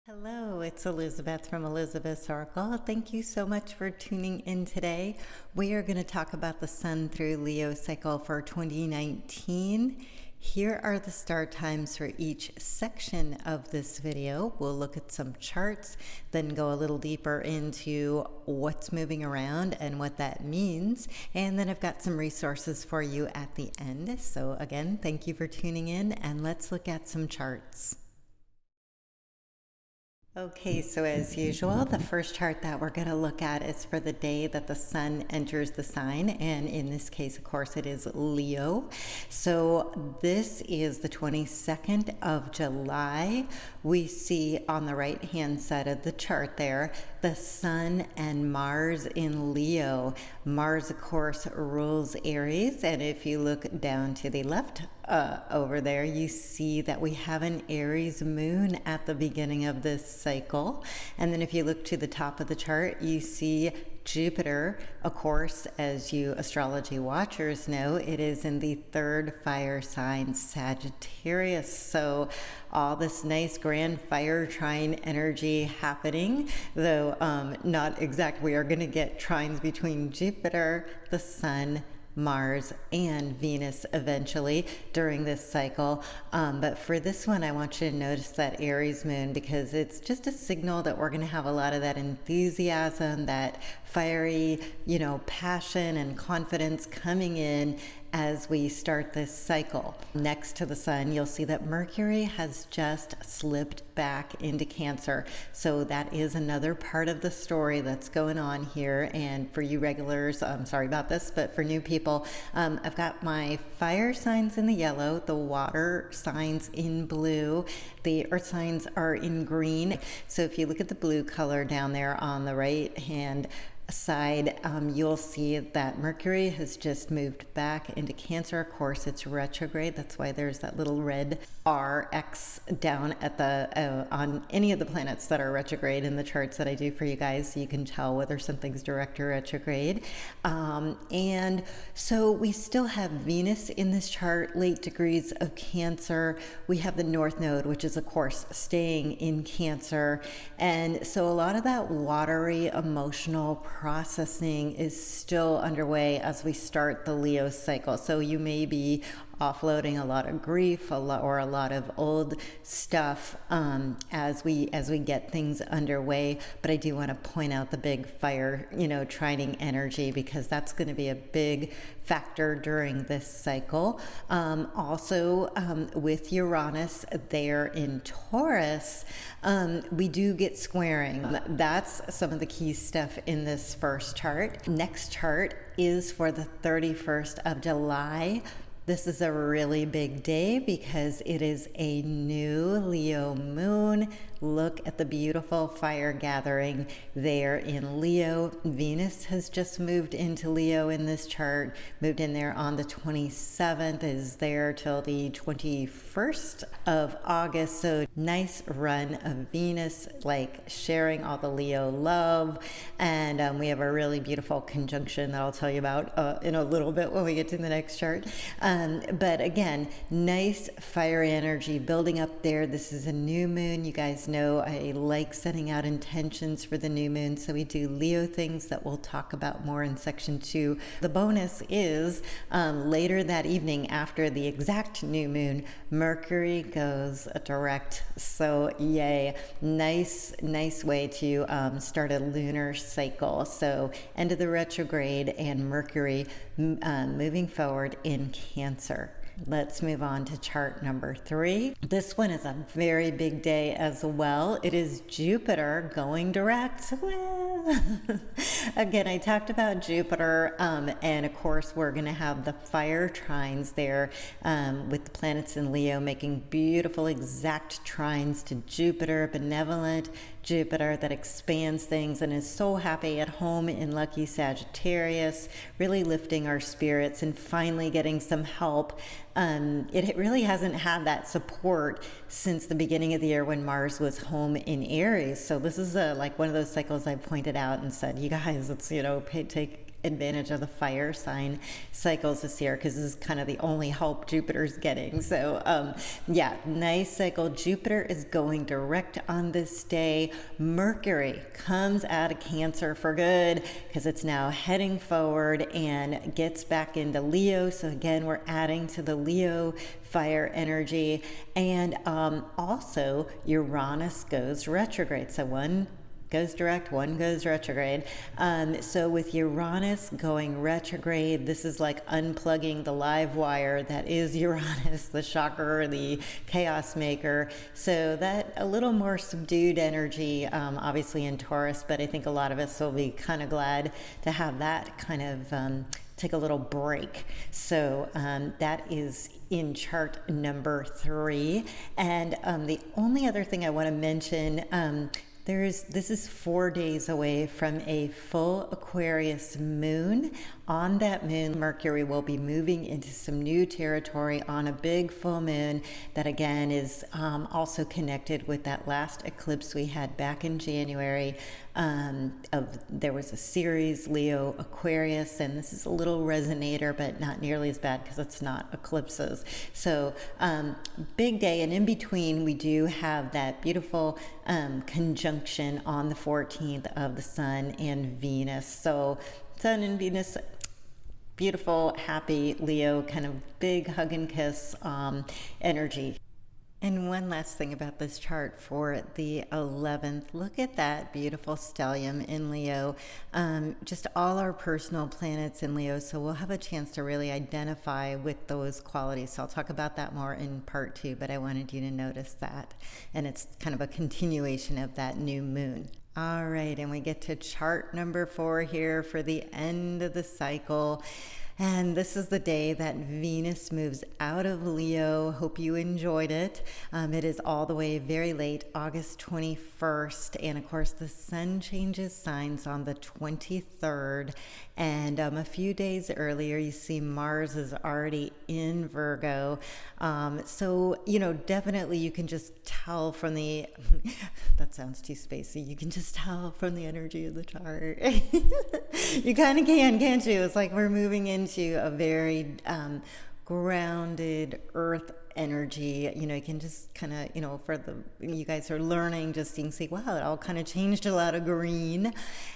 Hello, it's Elizabeth from Elizabeth's Oracle. Thank you so much for tuning in today. We are going to talk about the Sun through Leo cycle for 2019. Here are the start times for each section of this video. We'll look at some charts, then go a little deeper into what's moving around and what that means. And then I've got some resources for you at the end. So again, thank you for tuning in, and let's look at some charts. Okay, so as usual, the first chart that we're going to look at is for the day that the Sun enters the sign, and in this case, of course, it is Leo. So this is the 22nd of July. We see on the right-hand side of the chart there, the Sun and Mars in Leo. Mars, of course, rules Aries, and if you look down to the left over there, you see that we have an Aries moon at the beginning of this cycle. And then if you look to the top of the chart, you see Jupiter. Of course, as you astrology watchers know, it is in the third fire sign, Sagittarius. So all this nice grand fire trine energy happening, though not exact. We are going to get trines between Jupiter, the Sun, Mars, and Venus eventually during this cycle. But for this one, I want you to notice that Aries moon, because it's just a signal that we're going to have a lot of that enthusiasm, that fiery, passion and confidence coming in as we start this cycle. Next to the Sun, you'll see that Mercury has just slipped back into Cancer. So that is another part of the story that's going on here. And for you regulars, I'm sorry about this, but for new people, I've got my fire signs in the yellow, the water signs in blue, the earth signs are in green. So if you look at the blue color down there on the right hand side, you'll see that Mercury has just moved back into Cancer. Of course, it's retrograde. That's why there's that little red RX down at the on any of the planets that are retrograde in the charts that I do for you guys, so you can tell whether something's direct or retrograde. And so we still have Venus in this chart, late degrees of Cancer. We have the North Node, which is of course staying in Cancer, and so a lot of that watery emotional processing is still underway as we start the Leo cycle. So you may be offloading a lot of grief, a lot of old stuff as we get things underway. But I do want to point out the big fire, trining energy, because that's going to be a big factor during this cycle. Also, with Uranus there in Taurus, we do get squaring. That's some of the key stuff in this first chart. Next chart is for the 31st of July. This is a really big day because it is a new Leo moon. Look at the beautiful fire gathering there in Leo. Venus has just moved into Leo in this chart, moved in there on the 27th, is there till the 21st of August. So nice run of Venus, like sharing all the Leo love. And we have a really beautiful conjunction that I'll tell you about in a little bit when we get to the next chart. But again, nice fire energy building up there. This is a new moon. You guys know I like setting out intentions for the new moon. So we do Leo things that we'll talk about more in section 2. The bonus is later that evening after the exact new moon, Mercury goes direct. So yay, nice way to start a lunar cycle. So end of the retrograde and Mercury moving forward in Cancer. Let's move on to chart number 3. This one is a very big day as well. It is Jupiter going direct. Again, I talked about Jupiter, and of course we're going to have the fire trines there with the planets in Leo making beautiful exact trines to Jupiter, benevolent Jupiter that expands things and is so happy at home in lucky Sagittarius, really lifting our spirits and finally getting some help. It really hasn't had that support since the beginning of the year when Mars was home in Aries. So this is like one of those cycles I pointed out and said, you guys, let's take advantage of the fire sign cycles this year, because this is kind of the only help Jupiter's getting. So yeah, nice cycle. Jupiter is going direct on this day. Mercury comes out of Cancer for good, because it's now heading forward and gets back into Leo. So again, we're adding to the Leo fire energy. And also Uranus goes retrograde. So one goes direct, one goes retrograde. So with Uranus going retrograde, this is like unplugging the live wire that is Uranus, the shocker, the chaos maker. So that a little more subdued energy, obviously in Taurus, but I think a lot of us will be kind of glad to have that kind of take a little break. So that is in chart number 3. And the only other thing I want to mention, this is 4 days away from a full Aquarius moon. On that moon, Mercury will be moving into some new territory on a big full moon that again is also connected with that last eclipse we had back in January. There was a series, Leo Aquarius, and this is a little resonator, but not nearly as bad because it's not eclipses. So big day, and in between we do have that beautiful conjunction on the 14th of the Sun and Venus. So Sun and Venus, beautiful, happy Leo, kind of big hug and kiss energy. And one last thing about this chart for the 11th, look at that beautiful stellium in Leo. Just all our personal planets in Leo, so we'll have a chance to really identify with those qualities. So I'll talk about that more in part 2, but I wanted you to notice that. And it's kind of a continuation of that new moon. All right, and we get to chart number 4 here for the end of the cycle. And this is the day that Venus moves out of Leo. Hope you enjoyed it. It is all the way very late, August 21st. And of course, the Sun changes signs on the 23rd. And a few days earlier, you see Mars is already in Virgo. So, definitely you can just tell from the, that sounds too spacey. You can just tell from the energy of the chart. You kind of can, can't you? It's like we're moving into a very grounded earth energy. You can just kind of, for you guys are learning, just you can see, wow, it all kind of changed a lot of green.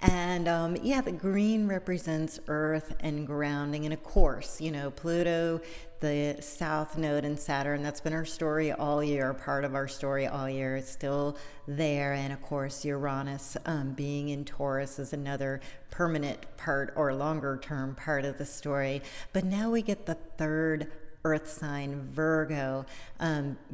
And the green represents earth and grounding. And of course, Pluto, the south node, and Saturn, that's been our story all year, part of our story all year. It's still there. And of course, Uranus being in Taurus is another permanent part or longer term part of the story. But now we get the third earth sign, Virgo,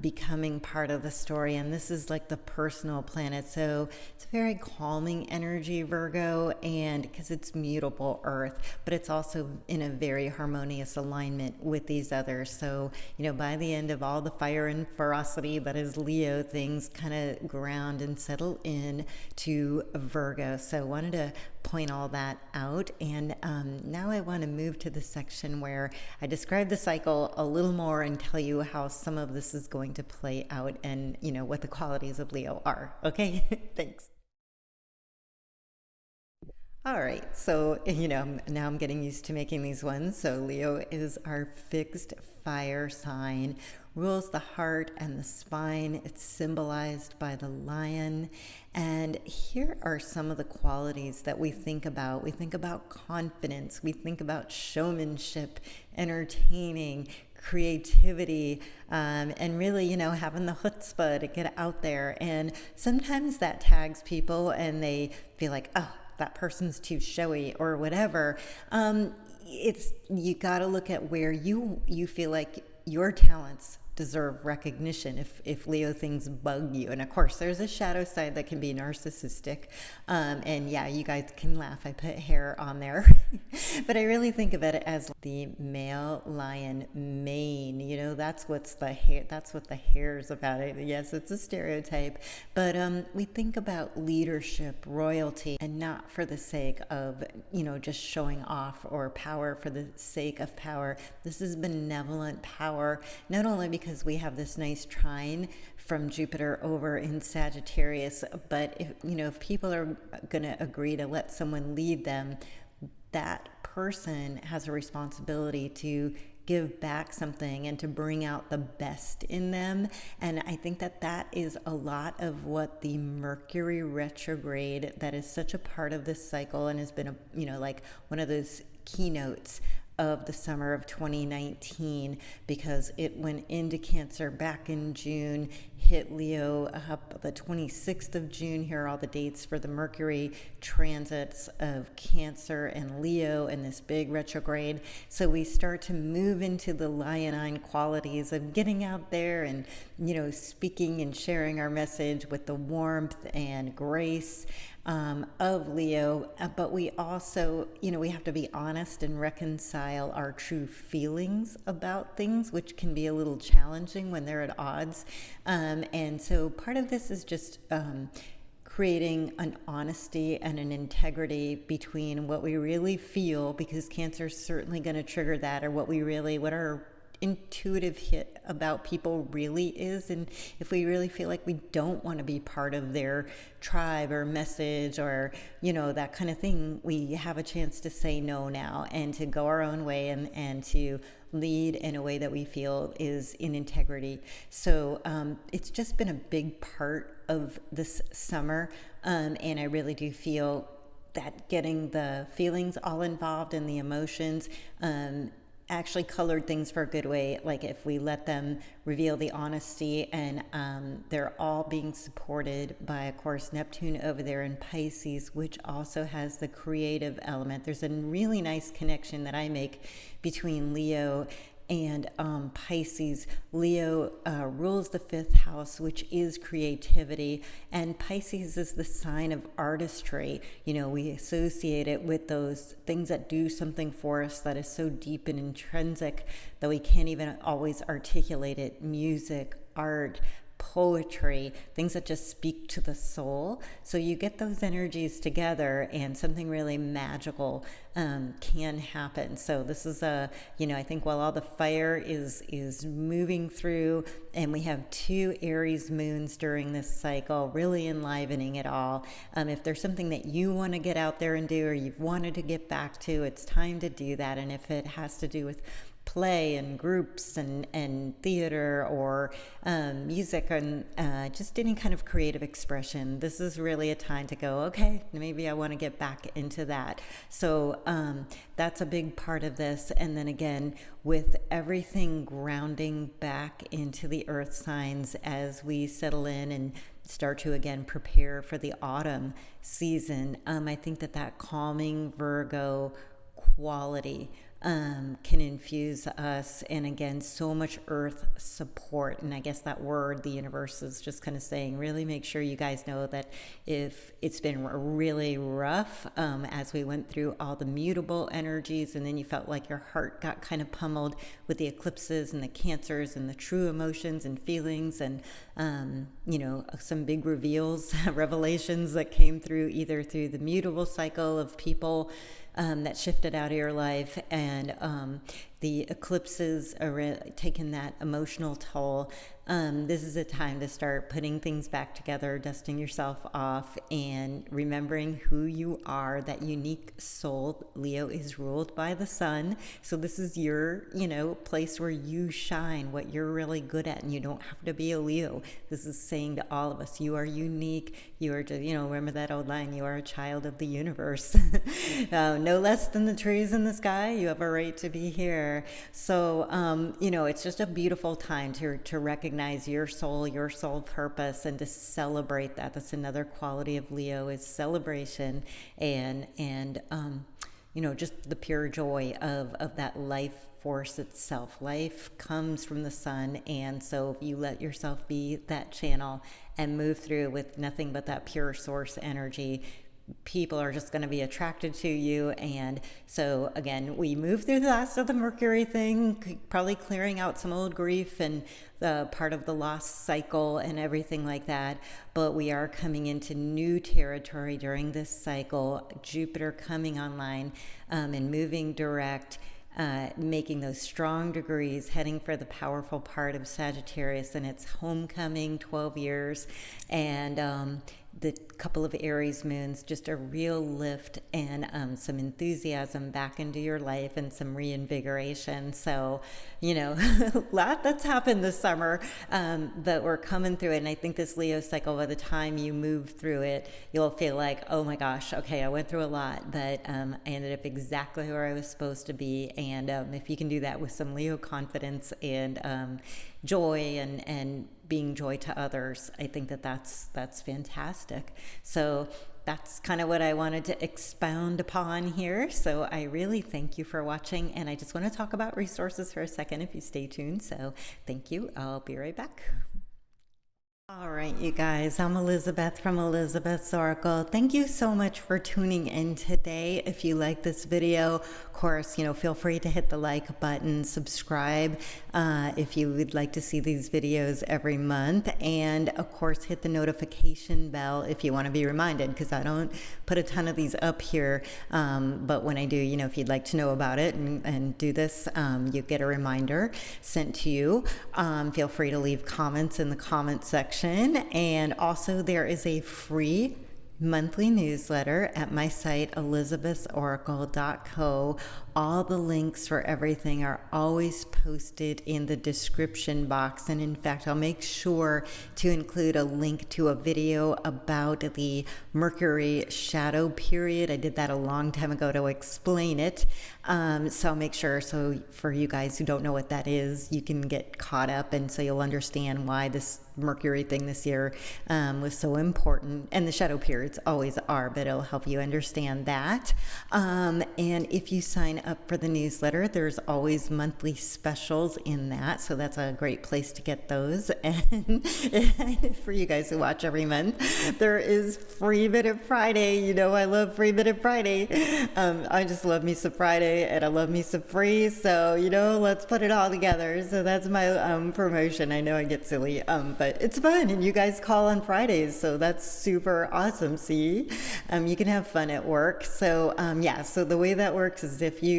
becoming part of the story. And this is like the personal planet. So it's a very calming energy, Virgo, and because it's mutable earth, but it's also in a very harmonious alignment with these others. So, by the end of all the fire and ferocity that is Leo, things kind of ground and settle in to Virgo. So I wanted to point all that out. And now I want to move to the section where I describe the cycle a little more and tell you how some of this is going to play out and, what the qualities of Leo are. Okay, thanks. All right, so, now I'm getting used to making these ones. So Leo is our fixed fire sign, rules the heart and the spine. It's symbolized by the lion. And here are some of the qualities that we think about. We think about confidence. We think about showmanship, entertaining, creativity, and really, having the chutzpah to get out there. And sometimes that tags people and they feel like, oh, that person's too showy or whatever. You got to look at where you feel like your talents deserve recognition if Leo things bug you. And of course, there's a shadow side that can be narcissistic. And yeah, you guys can laugh. I put hair on there. But I really think of it as the male lion mane. That's what the hair's about. Yes, it's a stereotype. But we think about leadership, royalty, and not for the sake of, just showing off or power for the sake of power. This is benevolent power, not only because we have this nice trine from Jupiter over in Sagittarius, but if people are going to agree to let someone lead them, that person has a responsibility to give back something and to bring out the best in them. And I think that that is a lot of what the Mercury retrograde, that is such a part of this cycle and has been like one of those keynotes of the summer of 2019, because it went into Cancer back in June, hit Leo up the 26th of June. Here are all the dates for the Mercury transits of Cancer and Leo and this big retrograde. So we start to move into the leonine qualities of getting out there and, speaking and sharing our message with the warmth and grace of Leo. But we also, we have to be honest and reconcile our true feelings about things, which can be a little challenging when they're at odds. And so part of this is just creating an honesty and an integrity between what we really feel, because Cancer is certainly going to trigger that, or what our intuitive hit about people really is. And if we really feel like we don't want to be part of their tribe or message or that kind of thing, we have a chance to say no now and to go our own way and to lead in a way that we feel is in integrity. So it's just been a big part of this summer, and I really do feel that getting the feelings all involved and the emotions actually colored things for a good way. Like if we let them reveal the honesty, and they're all being supported by, of course, Neptune over there in Pisces, which also has the creative element. There's a really nice connection that I make between Leo and Pisces. Leo rules the 5th house, which is creativity, and Pisces is the sign of artistry. We associate it with those things that do something for us that is so deep and intrinsic that we can't even always articulate it. Music, art, poetry, things that just speak to the soul. So you get those energies together and something really magical can happen. So this is I think while all the fire is moving through, and we have 2 Aries moons during this cycle, really enlivening it all. If there's something that you want to get out there and do, or you've wanted to get back to, it's time to do that. And if it has to do with play and groups and theater or music and just any kind of creative expression, this is really a time to go, okay, maybe I want to get back into that. So that's a big part of this. And then again, with everything grounding back into the earth signs as we settle in and start to again prepare for the autumn season, I think that calming Virgo quality can infuse us, and again, so much earth support. And I guess that word, the universe, is just kind of saying, really make sure you guys know that if it's been really rough as we went through all the mutable energies, and then you felt like your heart got kind of pummeled with the eclipses and the Cancers and the true emotions and feelings and some big reveals, revelations that came through either through the mutable cycle of people that shifted out of your life, and the eclipses are taking that emotional toll. This is a time to start putting things back together, dusting yourself off, and remembering who you are, that unique soul. Leo is ruled by the sun. So this is your, place where you shine, what you're really good at, and you don't have to be a Leo. This is saying to all of us, you are unique. You are just, remember that old line, you are a child of the universe. No less than the trees in the sky. You have a right to be here. So, it's just a beautiful time to recognize your soul purpose, and to celebrate that. That's another quality of Leo, is celebration and just the pure joy of that life force itself. Life comes from the sun, and so if you let yourself be that channel and move through with nothing but that pure source energy, people are just going to be attracted to you. And so again, we move through the last of the Mercury thing, probably clearing out some old grief and the part of the lost cycle and everything like that. But we are coming into new territory during this cycle. Jupiter coming online and moving direct, making those strong degrees, heading for the powerful part of Sagittarius and its homecoming, 12 years. And the couple of Aries moons, just a real lift and some enthusiasm back into your life and some reinvigoration. So, a lot that's happened this summer, but we're coming through it. And I think this Leo cycle, by the time you move through it, you'll feel like, oh my gosh, okay, I went through a lot, but I ended up exactly where I was supposed to be. And if you can do that with some Leo confidence and joy and being joy to others, I think that's fantastic. So that's kind of what I wanted to expound upon here. So I really thank you for watching, and I just want to talk about resources for a second if you stay tuned. So thank you. I'll be right back. All right, you guys, I'm Elizabeth from Elizabeth's Oracle. Thank you so much for tuning in today. If you like this video, of course, feel free to hit the like button, subscribe if you would like to see these videos every month, and of course, hit the notification bell if you want to be reminded, because I don't put a ton of these up here, but when I do, if you'd like to know about it and do this, you get a reminder sent to you. Feel free to leave comments in the comment section. And also there is a free monthly newsletter at my site, elizabethsoracle.co. All the links for everything are always posted in the description box. And in fact, I'll make sure to include a link to a video about the Mercury shadow period. I did that a long time ago to explain it. So I'll make sure, so for you guys who don't know what that is, you can get caught up, and so you'll understand why this Mercury thing this year was so important. And the shadow periods always are, but it'll help you understand that. And if you sign up for the newsletter, there's always monthly specials in that, so that's a great place to get those. And for you guys who watch every month, there is Free Minute Friday. I love Free Minute Friday. I just love me some Friday, and I love me some free, so let's put it all together. So that's my promotion. I know I get silly, but it's fun, and you guys call on Fridays, so that's super awesome. See, you can have fun at work. So yeah, so the way that works is if you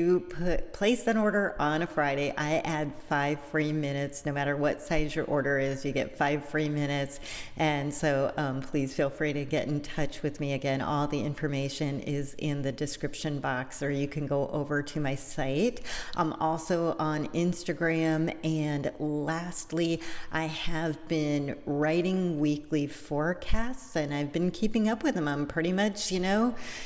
place an order on a Friday, I add 5 free minutes. No matter what size your order is, you get 5 free minutes. And so please feel free to get in touch with me. Again, all the information is in the description box, or you can go over to my site. I'm also on Instagram. And lastly, I have been writing weekly forecasts, and I've been keeping up with them. I'm pretty much,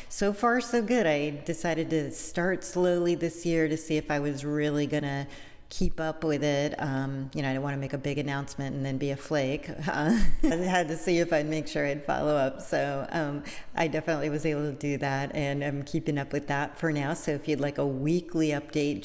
so far so good. I decided to start slowly this year to see if I was really gonna keep up with it. I didn't want to make a big announcement and then be a flake. I had to see if I'd make sure I'd follow up. So I definitely was able to do that, and I'm keeping up with that for now. So if you'd like a weekly update,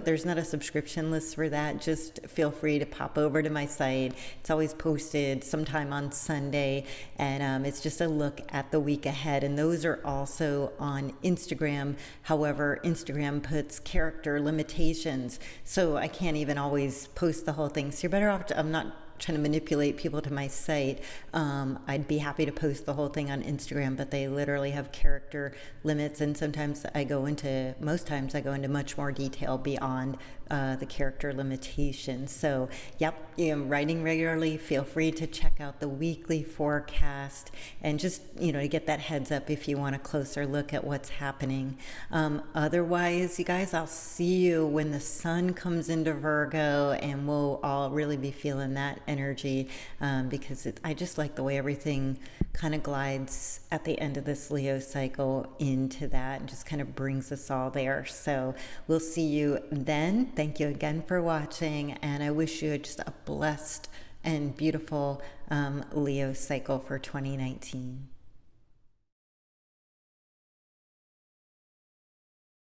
there's not a subscription list for that. Just feel free to pop over to my site. It's always posted sometime on Sunday, and it's just a look at the week ahead. And those are also on Instagram. However, Instagram puts character limitations, so I can't even always post the whole thing. So you're better off I'm not trying to manipulate people to my site. I'd be happy to post the whole thing on Instagram, but they literally have character limits, and most times I go into much more detail beyond the character limitations. So yep, I'm writing regularly. Feel free to check out the weekly forecast, and just to get that heads up if you want a closer look at what's happening. Otherwise, you guys, I'll see you when the sun comes into Virgo, and we'll all really be feeling that energy, because I just like the way everything kind of glides at the end of this Leo cycle into that, and just kind of brings us all there. So we'll see you then. Thank you again for watching, and I wish you just a blessed and beautiful Leo cycle for 2019.